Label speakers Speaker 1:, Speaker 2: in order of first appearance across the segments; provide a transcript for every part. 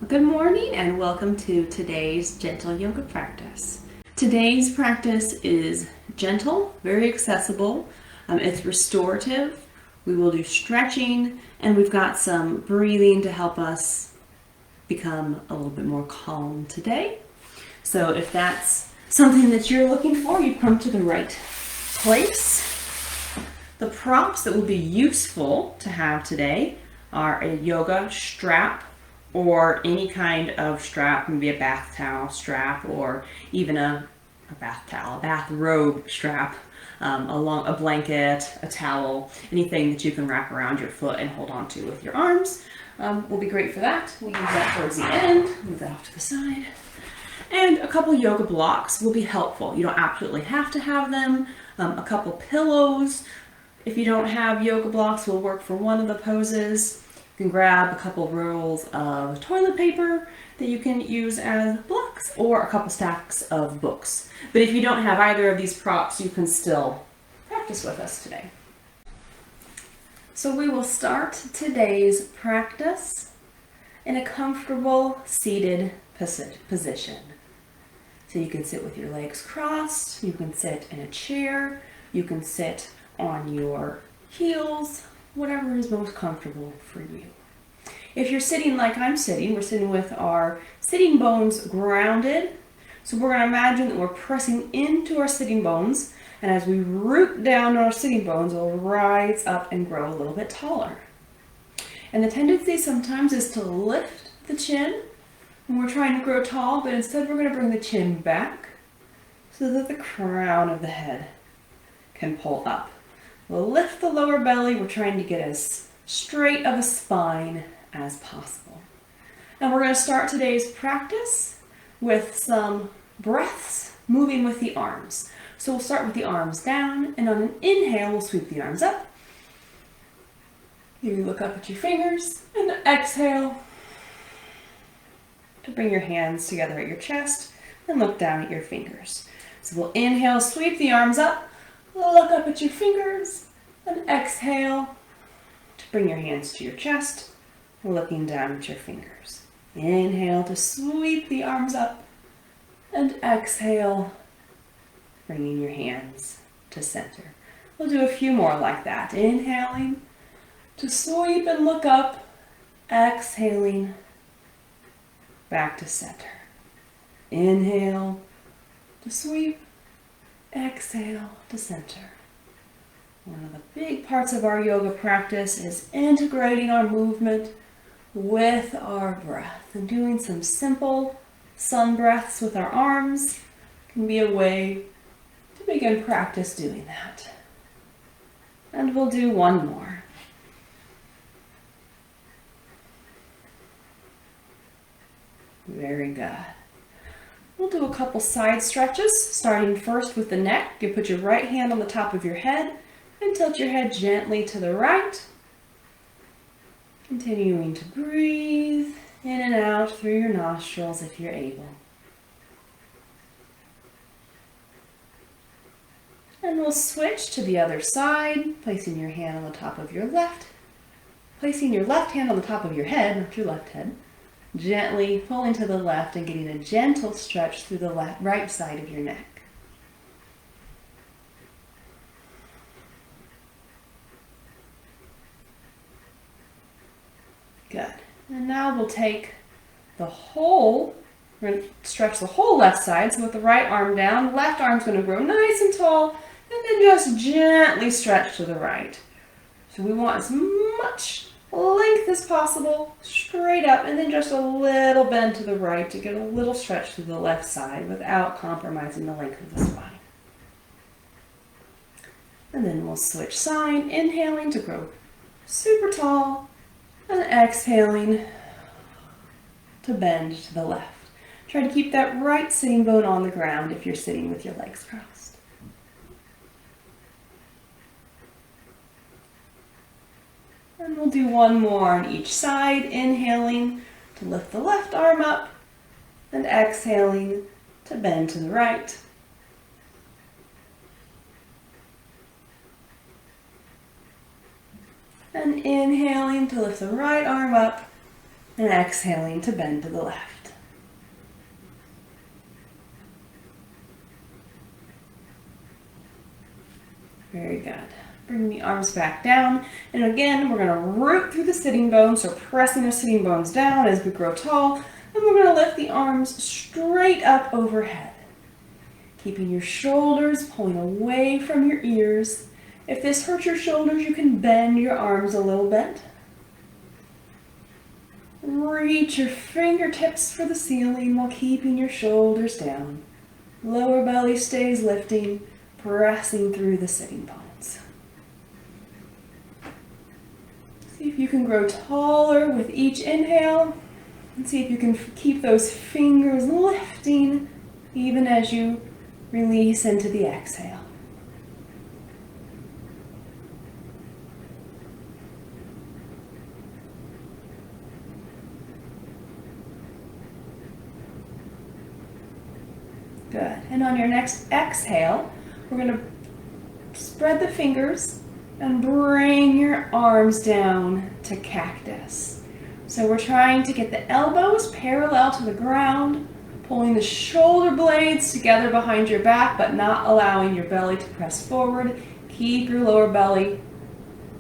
Speaker 1: Good morning and welcome to today's gentle yoga practice. Today's practice is gentle, very accessible. It's restorative. We will do stretching and we've got some breathing to help us become a little bit more calm today. So if that's something that you're looking for, you've come to the right place. The props that will be useful to have today are a yoga strap or any kind of strap, maybe a bath towel strap or even a bathrobe strap, a blanket, a towel, anything that you can wrap around your foot and hold on to with your arms will be great for that. We'll use that towards the end, move that off to the side. And a couple yoga blocks will be helpful. You don't absolutely have to have them. A couple pillows. If you don't have yoga blocks, will work for one of the poses. You can grab a couple rolls of toilet paper that you can use as blocks or a couple stacks of books. But if you don't have either of these props, you can still practice with us today. So we will start today's practice in a comfortable seated position. So you can sit with your legs crossed, you can sit in a chair, you can sit on your heels, whatever is most comfortable for you. If you're sitting like I'm sitting, we're sitting with our sitting bones grounded. So we're going to imagine that we're pressing into our sitting bones, and as we root down our sitting bones, we'll rise up and grow a little bit taller. And the tendency sometimes is to lift the chin when we're trying to grow tall, but instead we're going to bring the chin back so that the crown of the head can pull up. We'll lift the lower belly. We're trying to get as straight of a spine as possible. And we're going to start today's practice with some breaths moving with the arms. So we'll start with the arms down, and on an inhale, we'll sweep the arms up. You look up at your fingers, and exhale to bring your hands together at your chest and look down at your fingers. So we'll inhale, sweep the arms up. Look up at your fingers and exhale to bring your hands to your chest, looking down at your fingers. Inhale to sweep the arms up and exhale, bringing your hands to center. We'll do a few more like that. Inhaling to sweep and look up, exhaling back to center. Inhale to sweep, exhale to center. One of the big parts of our yoga practice is integrating our movement with our breath, and doing some simple sun breaths with our arms can be a way to begin practice doing that. And we'll do one more. Very good. We'll do a couple side stretches, starting first with the neck. You put your right hand on the top of your head and tilt your head gently to the right. Continuing to breathe in and out through your nostrils if you're able. And we'll switch to the other side, placing your hand on the top of your left, placing your left hand on the top of your head, not your left head, gently pulling to the left and getting a gentle stretch through the right side of your neck. Good. And now we'll take we're going to stretch the whole left side. So with the right arm down, left arm's going to grow nice and tall, and then just gently stretch to the right. So we want as much length as possible, straight up, and then just a little bend to the right to get a little stretch to the left side without compromising the length of the spine. And then we'll switch side, inhaling to grow super tall, and exhaling to bend to the left. Try to keep that right sitting bone on the ground if you're sitting with your legs crossed. And we'll do one more on each side, inhaling to lift the left arm up and exhaling to bend to the right. And inhaling to lift the right arm up And exhaling to bend to the left. Very good. Bring the arms back down. And again, we're going to root through the sitting bones, so pressing the sitting bones down as we grow tall. And we're going to lift the arms straight up overhead. Keeping your shoulders pulling away from your ears. If this hurts your shoulders, you can bend your arms a little bit. Reach your fingertips for the ceiling while keeping your shoulders down. Lower belly stays lifting, pressing through the sitting bones. See if you can grow taller with each inhale, and see if you can keep those fingers lifting even as you release into the exhale. Good. And on your next exhale, we're going to spread the fingers and bring your arms down to cactus. So we're trying to get the elbows parallel to the ground, pulling the shoulder blades together behind your back, but not allowing your belly to press forward. Keep your lower belly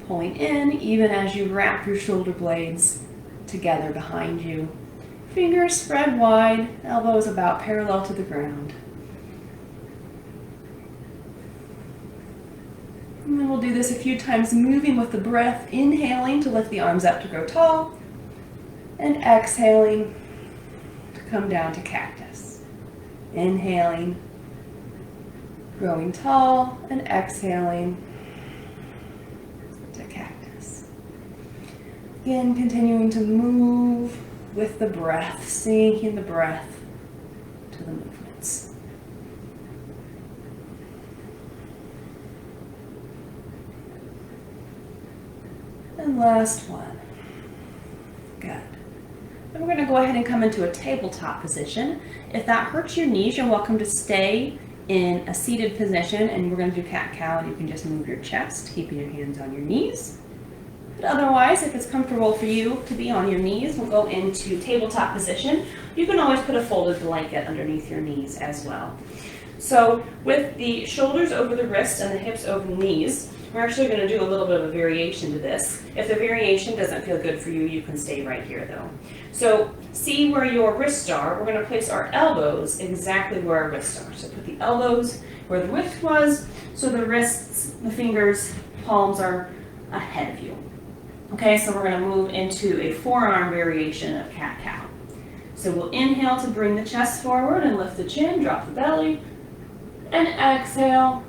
Speaker 1: pulling in, even as you wrap your shoulder blades together behind you. Fingers spread wide, elbows about parallel to the ground. And then we'll do this a few times, moving with the breath, inhaling to lift the arms up to grow tall, and exhaling to come down to cactus. Inhaling, growing tall, and exhaling to cactus. Again, continuing to move with the breath, syncing the breath to the movements. And last one. Good. And we're going to go ahead and come into a tabletop position. If that hurts your knees, you're welcome to stay in a seated position, and we're going to do cat-cow, and you can just move your chest, keeping your hands on your knees. But otherwise, if it's comfortable for you to be on your knees, we'll go into tabletop position. You can always put a folded blanket underneath your knees as well. So with the shoulders over the wrists and the hips over the knees, we're actually going to do a little bit of a variation to this. If the variation doesn't feel good for you, you can stay right here though. So see where your wrists are. We're going to place our elbows exactly where our wrists are. So put the elbows where the wrist was, so the wrists, the fingers, palms are ahead of you. Okay, so we're going to move into a forearm variation of cat-cow. So we'll inhale to bring the chest forward and lift the chin, drop the belly, and exhale,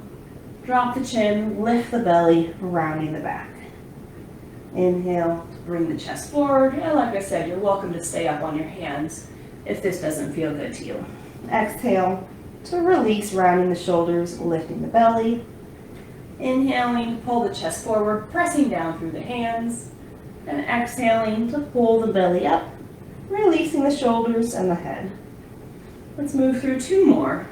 Speaker 1: drop the chin, lift the belly, rounding the back. Inhale to bring the chest forward, and like I said, you're welcome to stay up on your hands if this doesn't feel good to you. Exhale to release, rounding the shoulders, lifting the belly. Inhaling to pull the chest forward, pressing down through the hands, and exhaling to pull the belly up, releasing the shoulders and the head. Let's move through two more.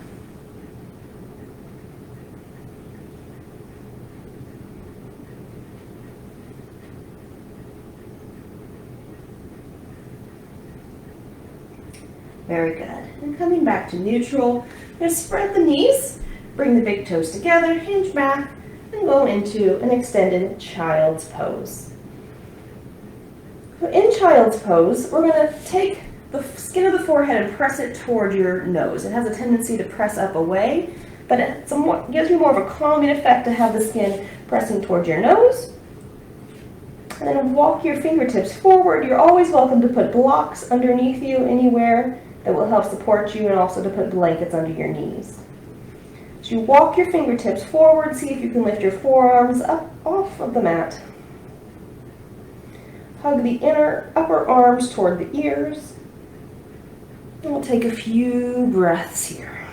Speaker 1: Very good. And coming back to neutral, I'm going to spread the knees, bring the big toes together, hinge back, and go into an extended child's pose. So in child's pose, we're going to take the skin of the forehead and press it toward your nose. It has a tendency to press up away, but it gives you more of a calming effect to have the skin pressing toward your nose. And then walk your fingertips forward. You're always welcome to put blocks underneath you anywhere that will help support you, and also to put blankets under your knees. So you walk your fingertips forward, see if you can lift your forearms up off of the mat. Hug the inner upper arms toward the ears. And we'll take a few breaths here.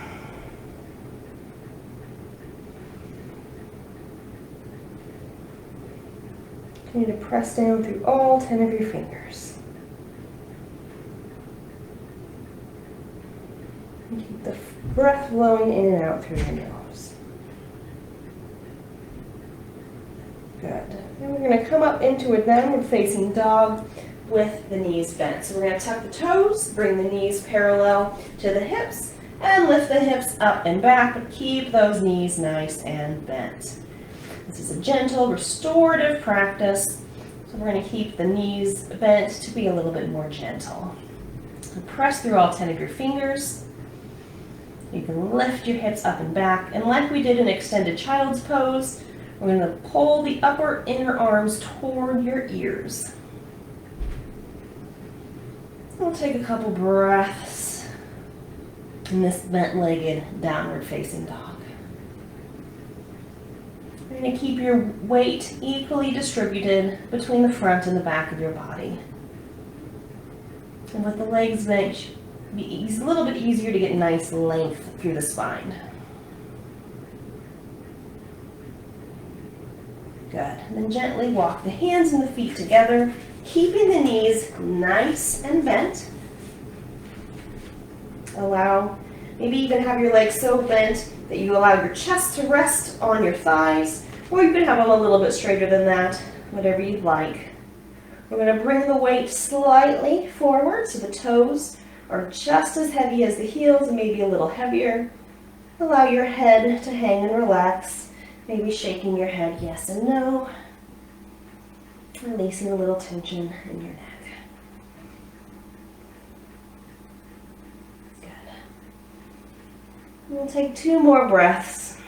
Speaker 1: Continue to press down through all 10 of your fingers. And keep the breath flowing in and out through your nose. Good. Then we're going to come up into a downward facing dog.
Speaker 2: with the knees bent. So we're going to tuck the toes, bring the knees parallel to the hips, and lift the hips up and back, but keep those knees nice and bent. This is a gentle, restorative practice, so we're going to keep the knees bent to be a little bit more gentle. So press through all 10 of your fingers. You can lift your hips up and back, and like we did in extended child's pose, we're going to pull the upper inner arms toward your ears. We'll take a couple breaths in this bent-legged downward facing dog. You're going to keep your weight equally distributed between the front and the back of your body. And with the legs bent, it'll be a little bit easier to get nice length through the spine. Good. And then gently walk the hands and the feet together, keeping the knees nice and bent. Maybe even have your legs so bent that you allow your chest to rest on your thighs, or you can have them a little bit straighter than that, whatever you'd like. We're going to bring the weight slightly forward so the toes are just as heavy as the heels, and maybe a little heavier. Allow your head to hang and relax, maybe shaking your head yes and no. Releasing a little tension in your neck. Good. We'll take 2 more breaths.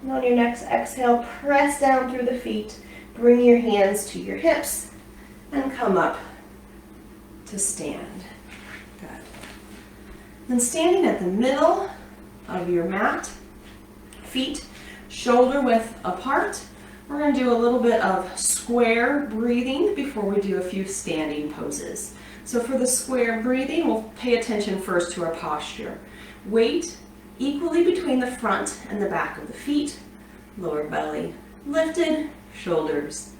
Speaker 2: And on your next exhale, press down through the feet. Bring your hands to your hips and come up to stand. Good. Then standing at the middle of your mat, feet shoulder width apart. We're going to do a little bit of square breathing before we do a few standing poses. So for the square breathing, we'll pay attention first to our posture. Weight equally between the front and the back of the feet. Lower belly lifted, shoulders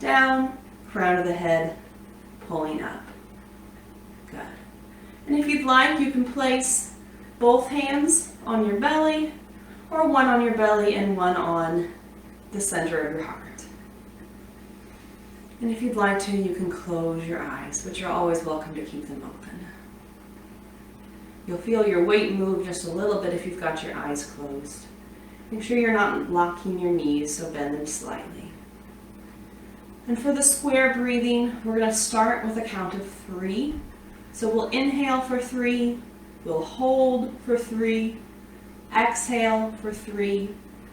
Speaker 2: down, crown of the head pulling up. Good. And if you'd like, you can place both hands on your belly, or one on your belly and one on the center of your heart. And if you'd like to, you can close your eyes, but you're always welcome to keep them open. You'll feel your weight move just a little bit if you've got your eyes closed. Make sure you're not locking your knees, so bend them slightly. And for the square breathing, we're going to start with a count of 3. So we'll inhale for 3, we'll hold for 3, exhale for 3,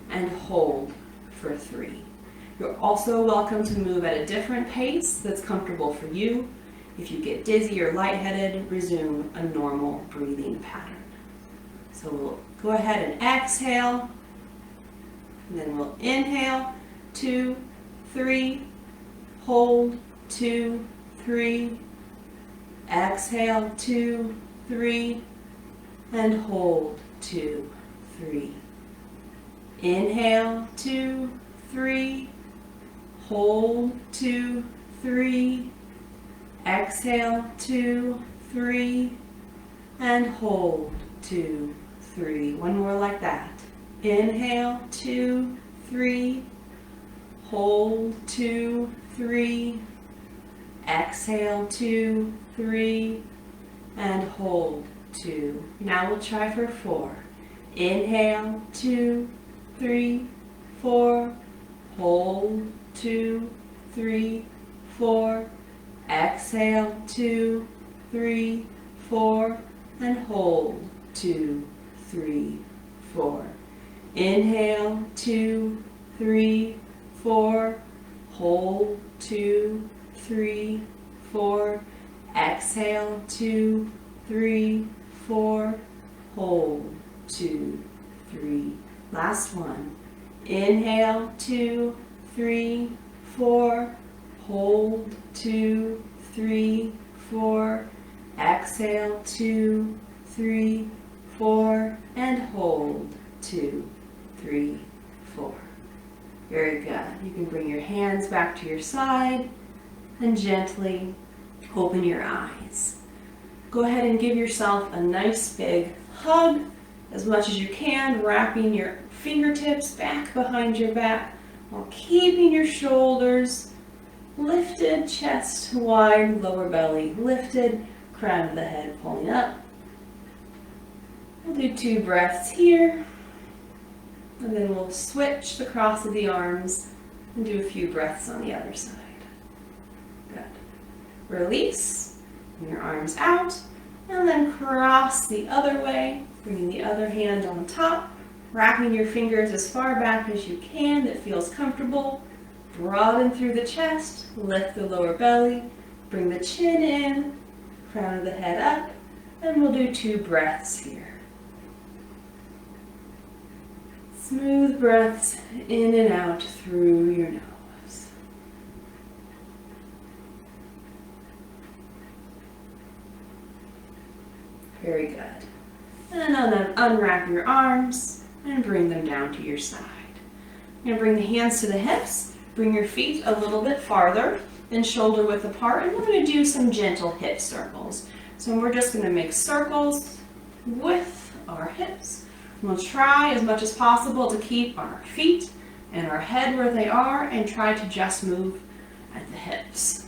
Speaker 2: and hold for 3. You're also welcome to move at a different pace that's comfortable for you. If you get dizzy or lightheaded, resume a normal breathing pattern. So we'll go ahead and exhale, and then we'll inhale, 2, 3, hold, 2, 3, exhale, 2, 3, and hold, 2, 3. Inhale, 2, 3, hold, 2, 3, exhale, 2, 3, and hold, 2, 3. One more like that. Inhale, 2, 3, hold, 2, 3, exhale, 2, 3, and hold, 2. Now we'll try for 4. Inhale, 2, 3, 4, hold, 2, 3, 4, exhale, 2, 3, 4, and hold, 2, 3, 4. Inhale, 2, 3, 4, hold, 2, 3, 4, exhale, 2, 3, 4, hold, 2, 3. Last one. Inhale, 2, 3, 4, hold, 2, 3, 4, exhale, 2, 3, 4, and hold, 2, 3, 4. Very good. You can bring your hands back to your side and gently open your eyes. Go ahead and give yourself a nice big hug as much as you can, wrapping your
Speaker 1: fingertips back behind your back while keeping your shoulders lifted, chest wide, lower belly lifted, crown of the head pulling up. We'll do 2 breaths here, and then we'll switch the cross of the arms and do a few breaths on the other side. Good. Release, bring your arms out, and then cross the other way, bringing the other hand on top, wrapping your fingers as far back as you can that feels comfortable. Broaden through the chest, lift the lower belly, bring the chin in, crown of the head up, and we'll do 2 breaths here. Smooth breaths in and out through your nose. Very good. And then unwrap your arms and bring them down to your side. You're going to bring the hands to the hips, bring your feet a little bit farther than shoulder width apart, and we're going to do some gentle hip circles. So we're just going to make circles with our hips. We'll try as much as possible to keep our feet and our head where they are and try to just move at the hips.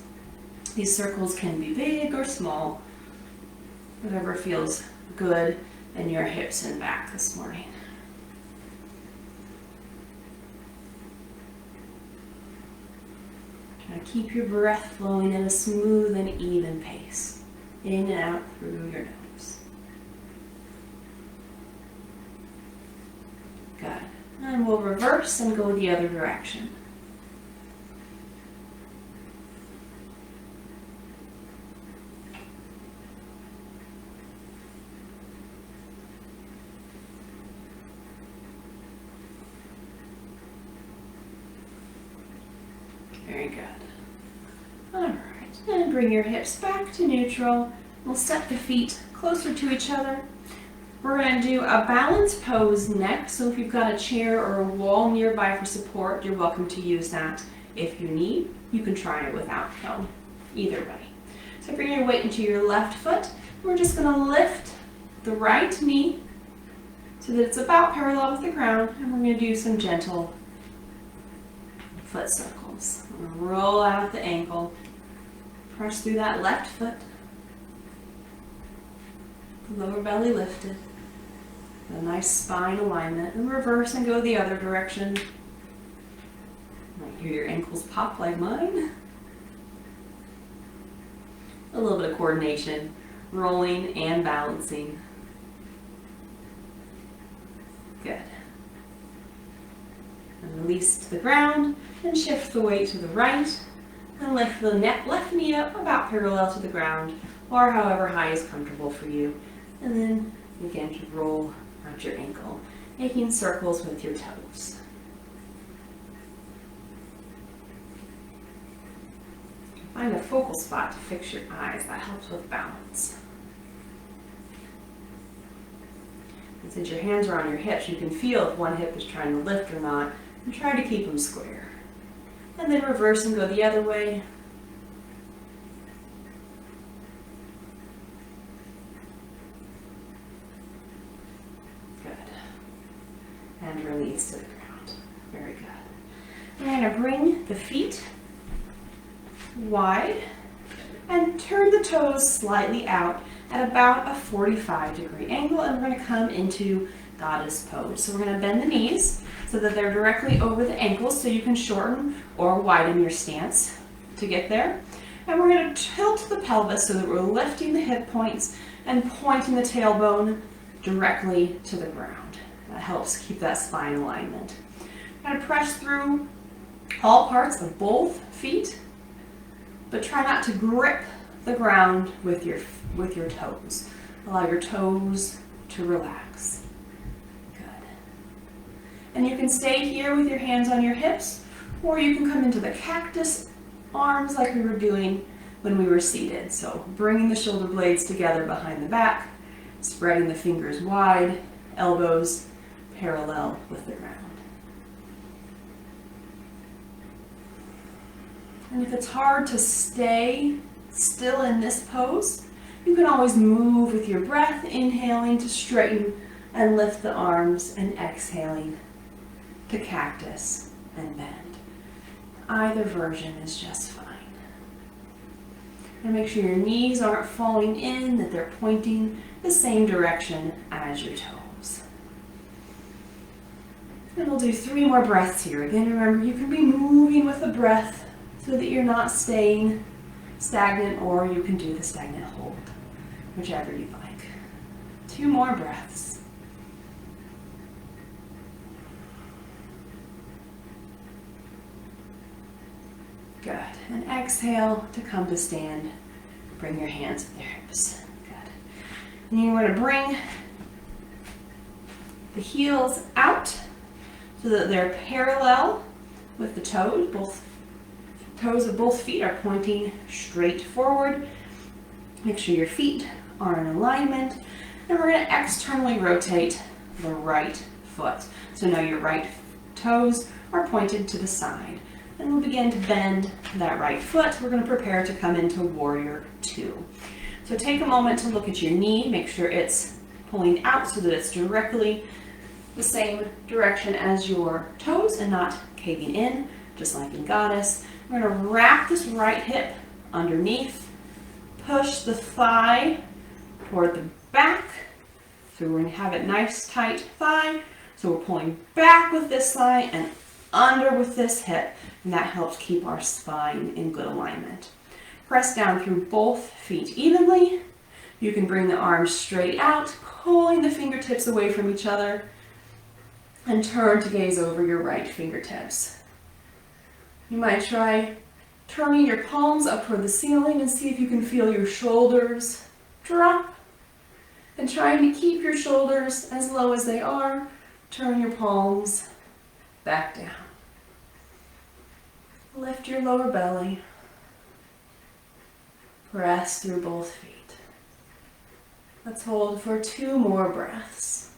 Speaker 1: These circles can be big or small, whatever feels good in your hips and back this morning. Try to keep your breath flowing at a smooth and even pace, in and out through your nose. Good. And we'll reverse and go the other direction. Very good. All right, and bring your hips back to neutral. We'll step the feet closer to each other. We're going to do a balanced pose next, so if you've got a chair or a wall nearby for support, you're welcome to use that. If you need, you can try it without though, either way. So bring your weight into your left foot. We're just going to lift the right knee so that it's about parallel with the ground, and we're going to do some gentle foot circles. We're going to roll out the ankle, press through that left foot, the lower belly lifted, a nice spine alignment, and reverse and go the other direction. You might hear your ankles pop like mine. A little bit of coordination, rolling and balancing. Good. And release to the ground, and shift the weight to the right, and lift the left knee up about parallel to the ground, or however high is comfortable for you. And then begin to roll out your ankle, making circles with your toes. Find a focal spot to fix your eyes. That helps with balance. And since your hands are on your hips, you can feel if one hip is trying to lift or not, and try to keep them square. And then reverse and go the other way. Good. And release to the ground. Very good. We're going to bring the feet wide and turn the toes slightly out at about a 45-degree angle, and we're going to come into goddess pose. So we're going to bend the knees so that they're directly over the ankles, so you can shorten or widen your stance to get there. And we're going to tilt the pelvis so that we're lifting the hip points and pointing the tailbone directly to the ground. That helps keep that spine alignment. We're going to press through all parts of both feet, but try not to grip the ground with your toes. Allow your toes to relax. Good. And you can stay here with your hands on your hips, or you can come into the cactus arms like we were doing when we were seated. So bringing the shoulder blades together behind the back, spreading the fingers wide, elbows parallel with the ground. And if it's hard to stay still in this pose, you can always move with your breath, inhaling to straighten and lift the arms, and exhaling to cactus and bend. Either version is just fine. And make sure your knees aren't falling in, that they're pointing the same direction as your toes. And we'll do 3 more breaths here. Again, remember, you can be moving with the breath so that you're not staying stagnant, or you can do the stagnant hold, whichever you like. 2 more breaths. Good. And exhale to come to stand. Bring your hands to your hips. Good. And you're going to bring the heels out so that they're parallel with the toes. Both toes of both feet are pointing straight forward. Make sure your feet are in alignment. And we're going to externally rotate the right foot. So now your right toes are pointed to the side. And we'll begin to bend that right foot. We're going to prepare to come into Warrior 2. So take a moment to look at your knee. Make sure it's pulling out so that it's directly the same direction as your toes and not caving in, just like in Goddess. We're going to wrap this right hip underneath. Push the thigh toward the back. So we're going to have it nice, tight thigh. So we're pulling back with this thigh and under with this hip, and that helps keep our spine in good alignment. Press down through both feet evenly. You can bring the arms straight out, pulling the fingertips away from each other, and turn to gaze over your right fingertips. You might try turning your palms up toward the ceiling and see if you can feel your shoulders drop. And trying to keep your shoulders as low as they are, turn your palms back down. Lift your lower belly. Press through both feet. Let's hold for 2 more breaths.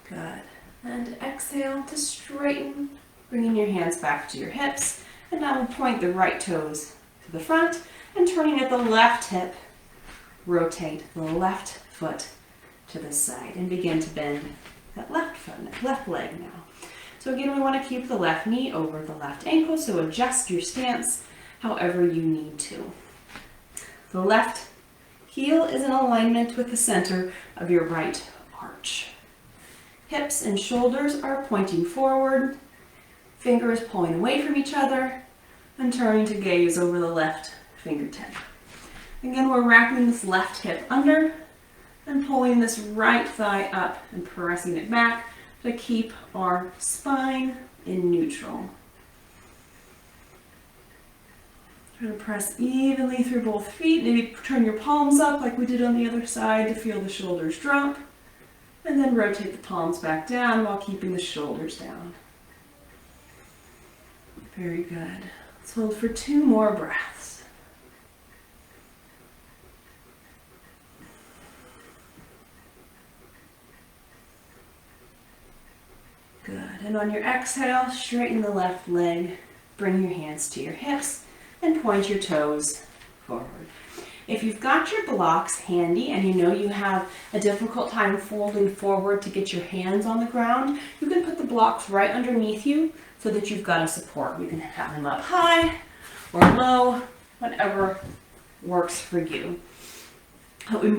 Speaker 1: Good. And exhale to straighten, bringing your hands back to your hips. And now we'll point the right toes to the front and turning at the left hip, rotate the left foot to the side and begin to bend that left leg now. So again, we want to keep the left knee over the left ankle, so adjust your stance however you need to. The left heel is in alignment with the center of your right arch. Hips and shoulders are pointing forward, fingers pulling away from each other, and turning to gaze over the left fingertip. Again, we're wrapping this left hip under and pulling this right thigh up and pressing it back to keep our spine in neutral. Try to press evenly through both feet. Maybe turn your palms up like we did on the other side to feel the shoulders drop. And then rotate the palms back down while keeping the shoulders down. Very good. Let's hold for 2 more breaths. Good. And on your exhale, straighten the left leg, bring your hands to your hips, and point your toes forward. If you've got your blocks handy and you know you have a difficult time folding forward to get your hands on the ground, you can put the blocks right underneath you so that you've got a support. You can have them up high or low, whatever works for you.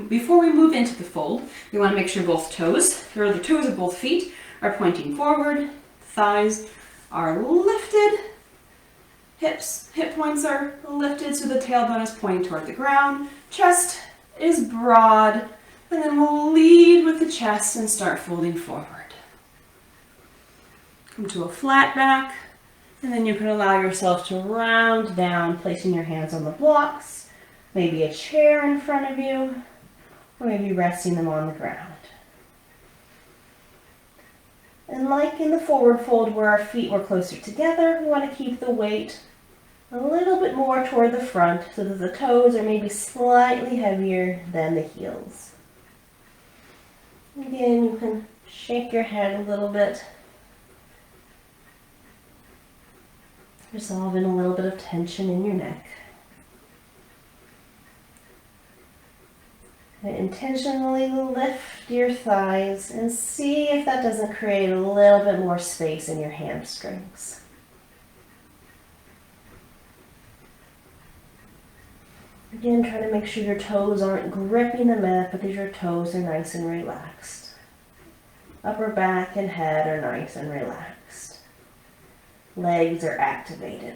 Speaker 1: Before we move into the fold, we want to make sure both toes, or the toes of both feet, are pointing forward, thighs are lifted, hip points are lifted so the tailbone is pointing toward the ground, chest is broad, and then we'll lead with the chest and start folding forward. Come to a flat back, and then you can allow yourself to round down, placing your hands on the blocks, maybe a chair in front of you, or maybe resting them on the ground. And like in the forward fold where our feet were closer together, we want to keep the weight a little bit more toward the front so that the toes are maybe slightly heavier than the heels. Again, you can shake your head a little bit.
Speaker 2: Resolving a little bit of tension in your neck. And intentionally lift your thighs and see if that doesn't create a little bit more space in your hamstrings. Again, try to make sure your toes aren't gripping the mat, but that your toes are nice and relaxed. Upper back and head are nice and relaxed. Legs are activated.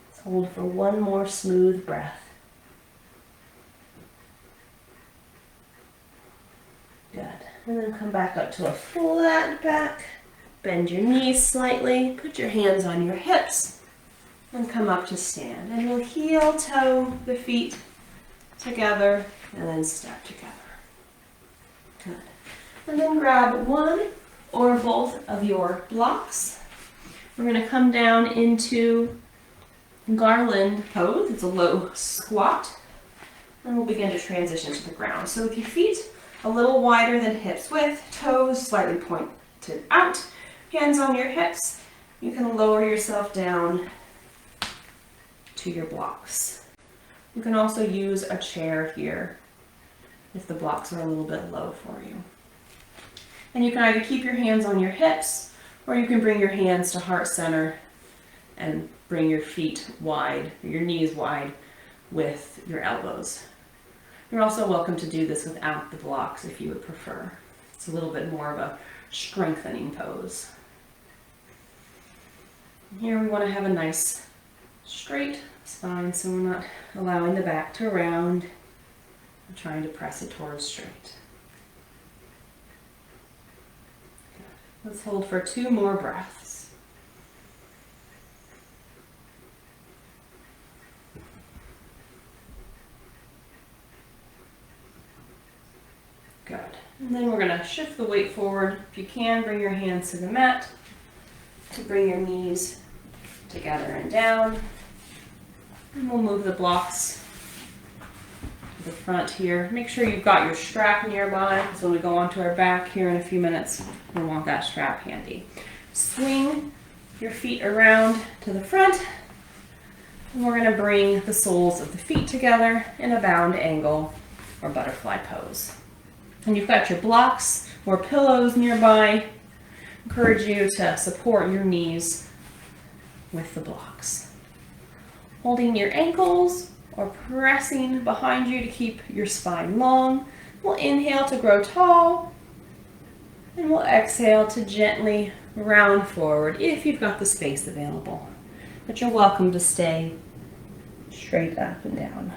Speaker 2: Let's hold for one more smooth breath. Good. And then come back up to a flat back. Bend your knees slightly. Put your hands on your hips. And come up to stand. And we'll heel toe the feet together and then step together. Good. And then grab one or both of your blocks. We're going to come down into garland pose. It's a low squat. And we'll begin to transition to the ground. So with your feet a little wider than hips width, toes slightly pointed out, hands on your hips, you can lower yourself down to your blocks. You can also use a chair here if the blocks are a little bit low for you. And you can either keep your hands on your hips or you can bring your hands to heart center and bring your feet wide, your knees wide with your elbows. You're also welcome to do this without the blocks if you would prefer. It's a little bit more of a strengthening pose. Here we want to have a nice straight spine, so we're not allowing the back to round. We're trying to press it towards straight. Let's hold for 2 more breaths. Good. And then we're going to shift the weight forward. If you can, bring your hands to the mat to bring your knees together and down. And we'll move the blocks to the front here. Make sure you've got your strap nearby, because when we go onto our back here in a few minutes, we want that strap handy. Swing your feet around to the front. And we're going to bring the soles of the feet together in a bound angle or butterfly pose. And you've got your blocks or pillows nearby. Encourage you to support your knees with the blocks. Holding your ankles or pressing behind you to keep your spine long. We'll inhale to grow tall. And we'll exhale to gently round forward if you've got the space available. But you're welcome to stay straight up and down.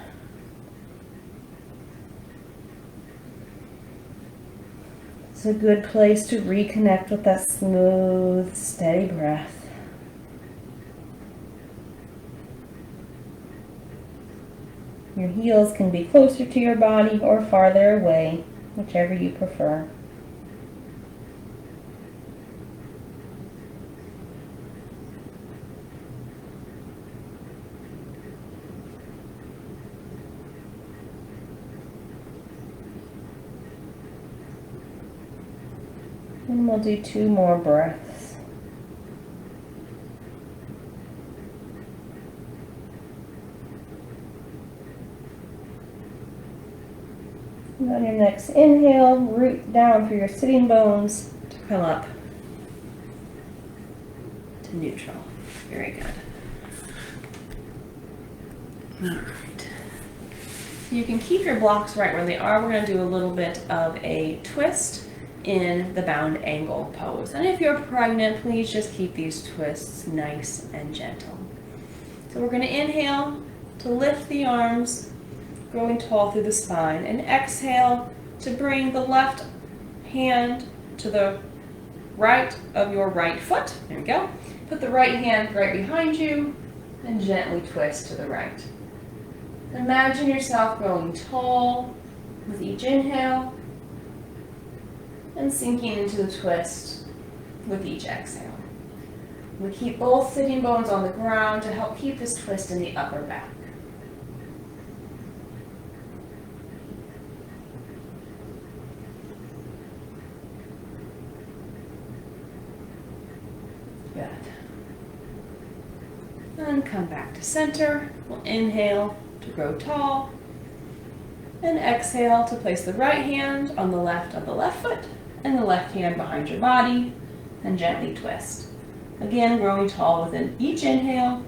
Speaker 2: It's a good place to reconnect with that smooth, steady breath. Your heels can be closer to your body or farther away, whichever you prefer. And we'll do 2 more breaths. And on your next inhale, root down through your sitting bones to come up to neutral. Very good. All right. You can keep your blocks right where they are. We're going to do a little bit of a twist in the bound angle pose. And if you're pregnant, please just keep these twists nice and gentle. So we're going to inhale to lift the arms, growing tall through the spine, and exhale to bring the left hand to the right of your right foot. There we go. Put the right hand right behind you and gently twist to the right. Imagine yourself growing tall with each inhale and sinking into the twist with each exhale. We keep both sitting bones on the ground to help keep this twist in the upper back.
Speaker 1: And come back to center. We'll inhale to grow tall. And exhale to place the right hand on the left of the left foot and the left hand behind your body and gently twist. Again, growing tall within each inhale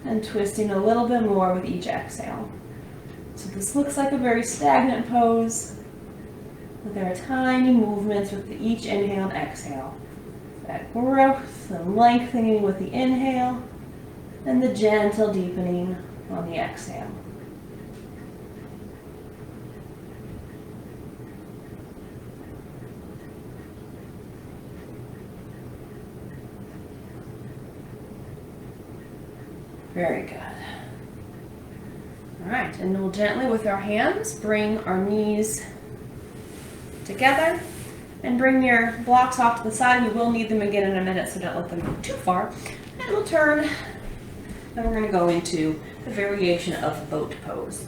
Speaker 1: and twisting a little bit more with each exhale. So this looks like a very stagnant pose, but there are tiny movements with each inhale and exhale. That growth and lengthening with the inhale and the gentle deepening on the exhale. Very good. All right, and we'll gently with our hands bring our knees together and bring your blocks off to the side. We will need them again in a minute, so don't let them go too far. And we'll turn, and we're gonna go into the variation of boat pose.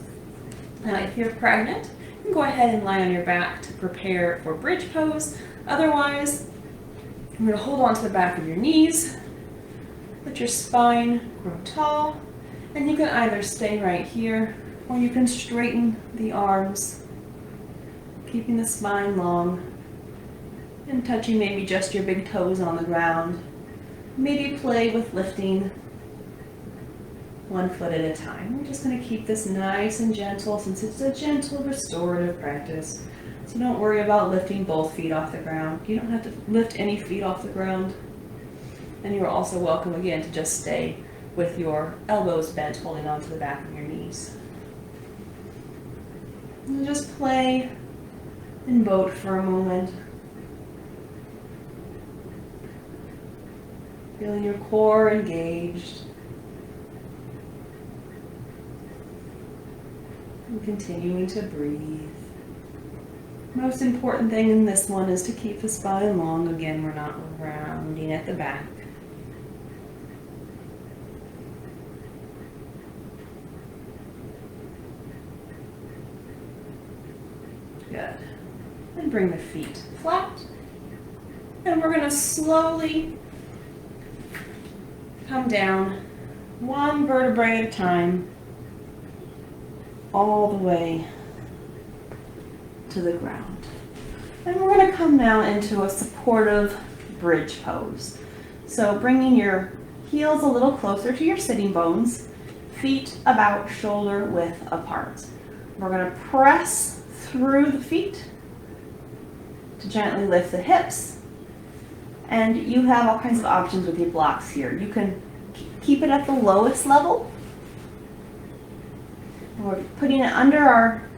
Speaker 1: Now, if you're pregnant, you can go ahead and lie on your back to prepare for bridge pose. Otherwise, you're gonna hold on to the back of your knees. Let your spine grow tall, and you can either stay right here or you can straighten the arms, keeping the spine long and touching maybe just your big toes on the ground. Maybe play with lifting one foot at a time. We're just going to keep this nice and gentle since it's a gentle restorative practice. So don't worry about lifting both feet off the ground. You don't have to lift any feet off the ground. And you are also welcome again to just stay with your elbows bent, holding onto the back of your knees. And just play and boat for a moment. Feeling your core engaged. And continuing to breathe. Most important thing in this one is to keep the spine long. Again, we're not rounding at the back. Good. And bring the feet flat. And we're going to slowly come down one vertebrae at a time, all the way to the ground. And we're going to come now into a supportive bridge pose. So bringing your heels a little closer to your sitting bones, feet about shoulder width apart. We're going to press through the feet to gently lift the hips. And you have all kinds of options with your blocks here. You can keep it at the lowest level. We're putting it under our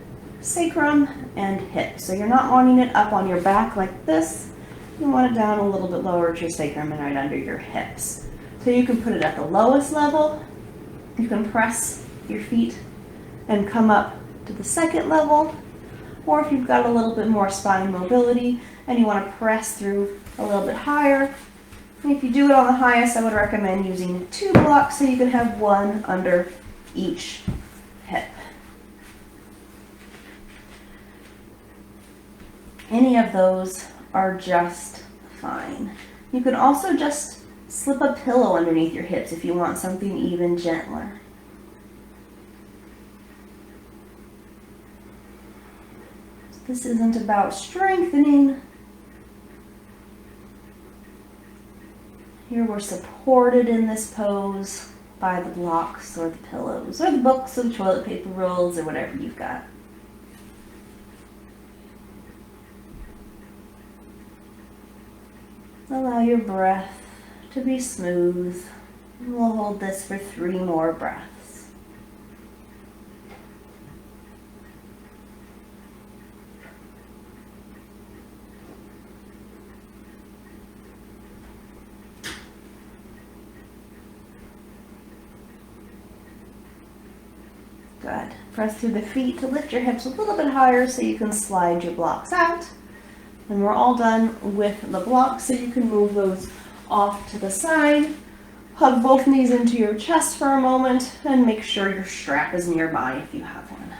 Speaker 1: sacrum and hips. So you're not wanting it up on your back like this. You want it down a little bit lower to your sacrum and right under your hips. So you can put it at the lowest level. You can press your feet and come up to the second level. Or if you've got a little bit more spine mobility and you want to press through a little bit higher. And if you do it on the highest, I would recommend using 2 blocks so you can have one under each hip. Any of those are just fine. You can also just slip a pillow underneath your hips if you want something even gentler. This isn't about strengthening. Here we're supported in this pose by the blocks or the pillows or the books or the toilet paper rolls or whatever you've got. Allow your breath to be smooth. And we'll hold this for 3 more breaths. Good. Press through the feet to lift your hips a little bit higher so you can slide your blocks out. And we're all done with the blocks, so you can move those off to the side. Hug both knees into your chest for a moment and make sure your strap is nearby if you have one.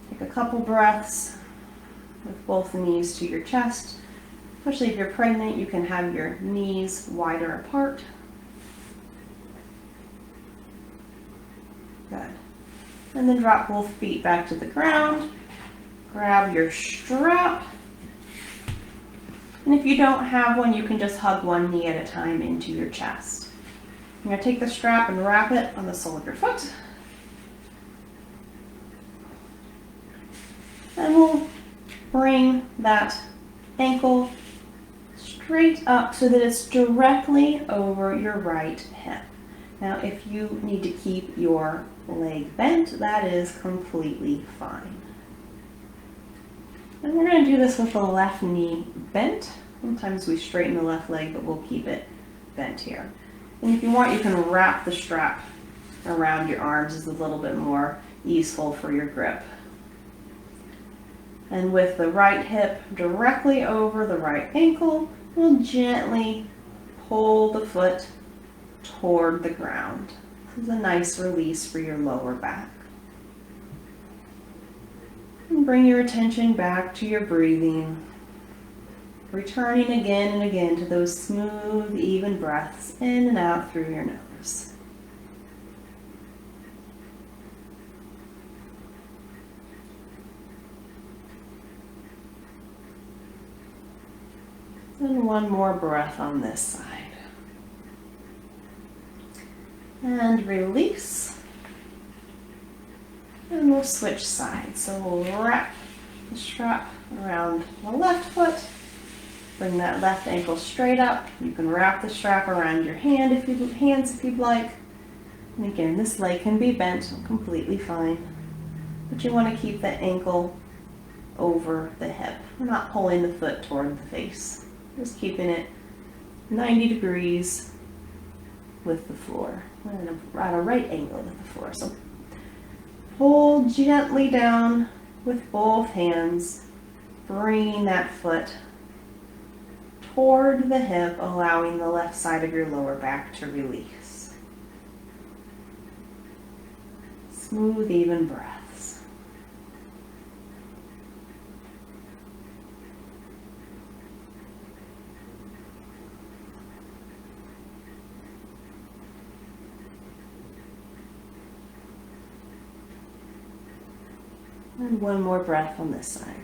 Speaker 1: Take a couple breaths with both knees to your chest. Especially if you're pregnant, you can have your knees wider apart.
Speaker 2: Good. And then drop both feet back to the ground. Grab your strap. And if you don't have one, you can just hug one knee at a time into your chest. You're going to take the strap and wrap it on the sole of your foot. And we'll bring that ankle straight up so that it's directly over your right hip. Now, if you need to keep your leg bent, that is completely fine. And we're going to do this with the left knee bent. Sometimes we straighten the left leg, but we'll keep it bent here. And if you want, you can wrap the strap around your arms. It's a little bit more easeful for your grip. And with the right hip directly over the right ankle, we'll gently pull the foot toward the ground. This is a nice release for your lower back. And bring your attention back to your breathing, returning again and again to those smooth, even breaths in and out through your nose. And one more breath on this side. And release. And we'll switch sides. So we'll wrap the strap around the left foot. Bring that left ankle straight up. You can wrap the strap around your hands if you'd like. And again, this leg can be bent completely fine. But you want to keep the ankle over the hip. We're not pulling the foot toward the face. Just keeping it 90 degrees with the floor. At a right angle with the floor. So pull gently down with both hands, bringing that foot toward the hip, allowing the left side of your lower back to release. Smooth, even breaths. And one more breath on this side.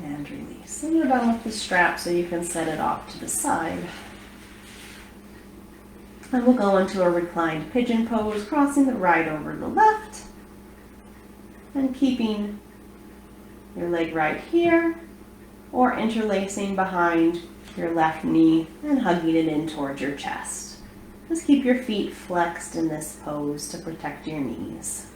Speaker 2: And release. And you're done with the strap, so you can set it off to the side. And we'll go into a reclined pigeon pose, crossing the right over the left. And keeping your leg right here, or interlacing behind your left knee and hugging it in towards your chest. Just keep your feet flexed in this pose to protect your knees.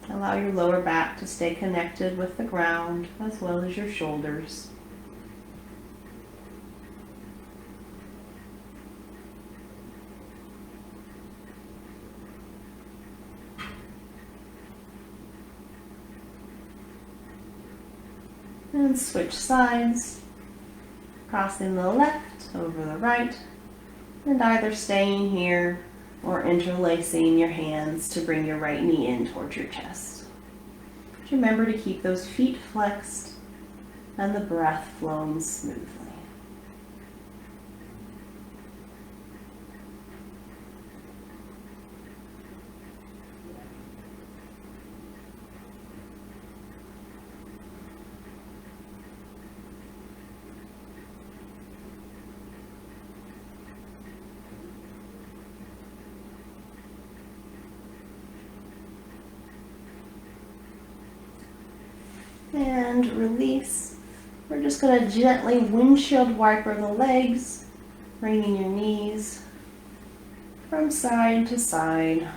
Speaker 2: Allow your lower back to stay connected with the ground as well as your shoulders. And switch sides. Crossing the left over the right, and either staying here or interlacing your hands to bring your right knee in towards your chest. Just remember to keep those feet flexed and the breath flowing smoothly. And release. We're just going to gently windshield wiper the legs, bringing your knees from side to side.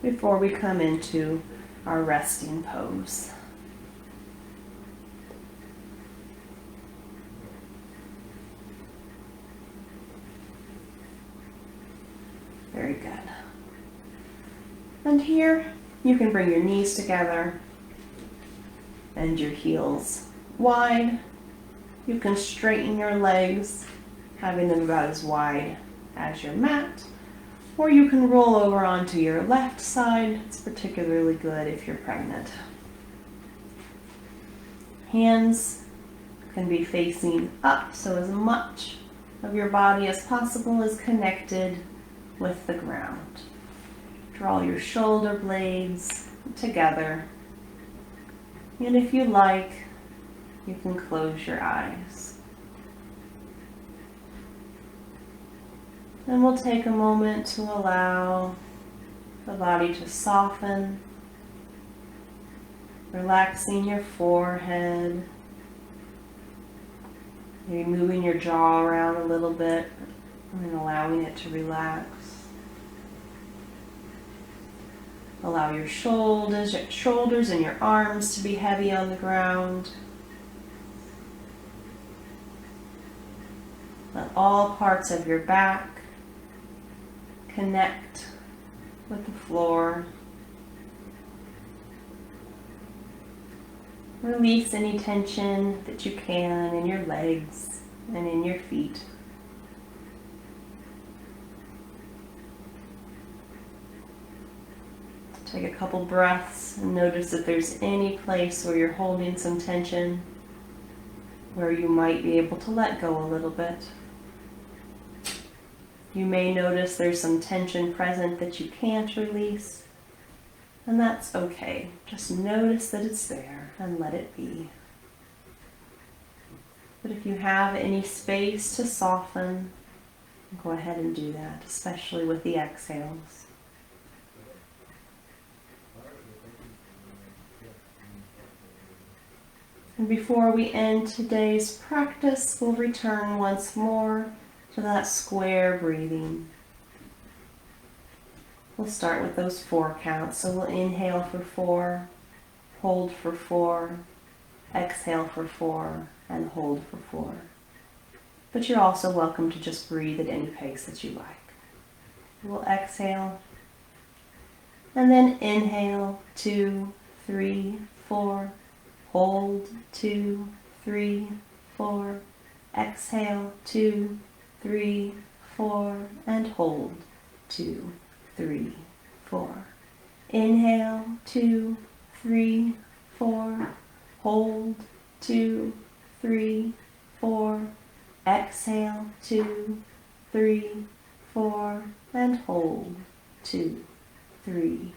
Speaker 2: Before we come into our resting pose. Very good. And here, you can bring your knees together and your heels wide. You can straighten your legs, having them about as wide as your mat. Or you can roll over onto your left side. It's particularly good if you're pregnant. Hands can be facing up, so as much of your body as possible is connected with the ground. Draw your shoulder blades together. And if you like, you can close your eyes. And we'll take a moment to allow the body to soften, relaxing your forehead, maybe moving your jaw around a little bit and allowing it to relax. Allow your shoulders and your arms to be heavy on the ground. Let all parts of your back connect with the floor. Release any tension that you can in your legs and in your feet. Take a couple breaths and notice if there's any place where you're holding some tension, where you might be able to let go a little bit. You may notice there's some tension present that you can't release, and that's okay. Just notice that it's there and let it be. But if you have any space to soften, go ahead and do that, especially with the exhales. And before we end today's practice, we'll return once more to that square breathing. We'll start with those 4 counts. So we'll inhale for 4, hold for 4, exhale for 4, and hold for 4. But you're also welcome to just breathe at any pace that you like. We'll exhale, and then inhale, 2, 3, 4, hold, 2, 3, 4, exhale, 2, 3, 4, and hold, 2, 3, 4. Inhale, 2, 3, 4, hold, 2, 3, 4, exhale, 2, 3, 4, and hold, 2, 3,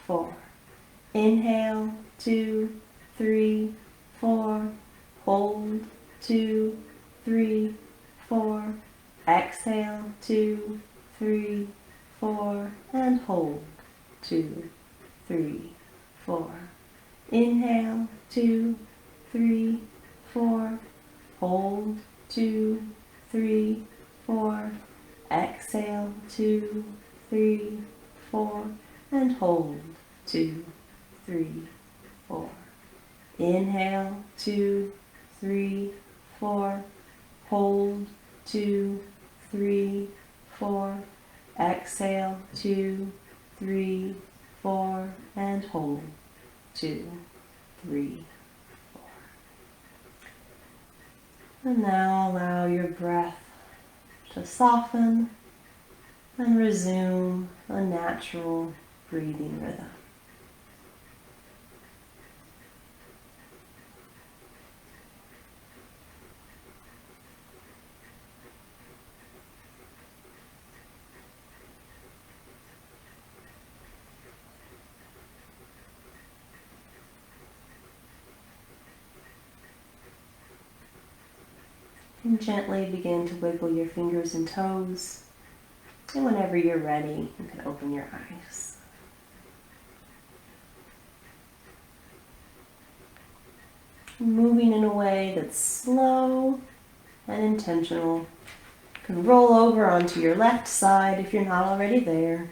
Speaker 2: 4. Inhale, 2, 3, 4, hold, 2, 3, 4, exhale, 2, 3, 4, and hold, 2, 3, 4. Inhale, 2, 3, 4, hold, 2, 3, 4, exhale, 2, 3, 4, and hold, 2, 3, 4. Inhale, 2, 3, 4, hold, 2, 3, 4, exhale, 2, 3, 4, and hold, 2, 3, 4. And now allow your breath to soften and resume a natural breathing rhythm. And gently begin to wiggle your fingers and toes. And whenever you're ready, you can open your eyes. Moving in a way that's slow and intentional. You can roll over onto your left side if you're not already there.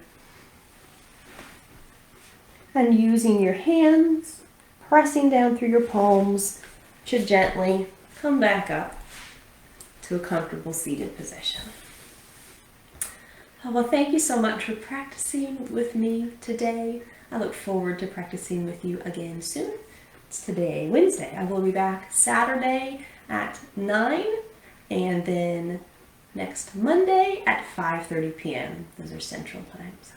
Speaker 2: And using your hands, pressing down through your palms, to gently come back up to a comfortable seated position. Well, thank you so much for practicing with me today. I look forward to practicing with you again soon. It's today, Wednesday. I will be back Saturday at 9 and then next Monday at 5:30 p.m. Those are Central Times.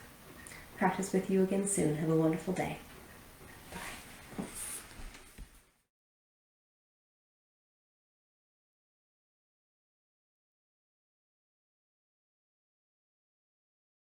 Speaker 2: Practice with you again soon. Have a wonderful day.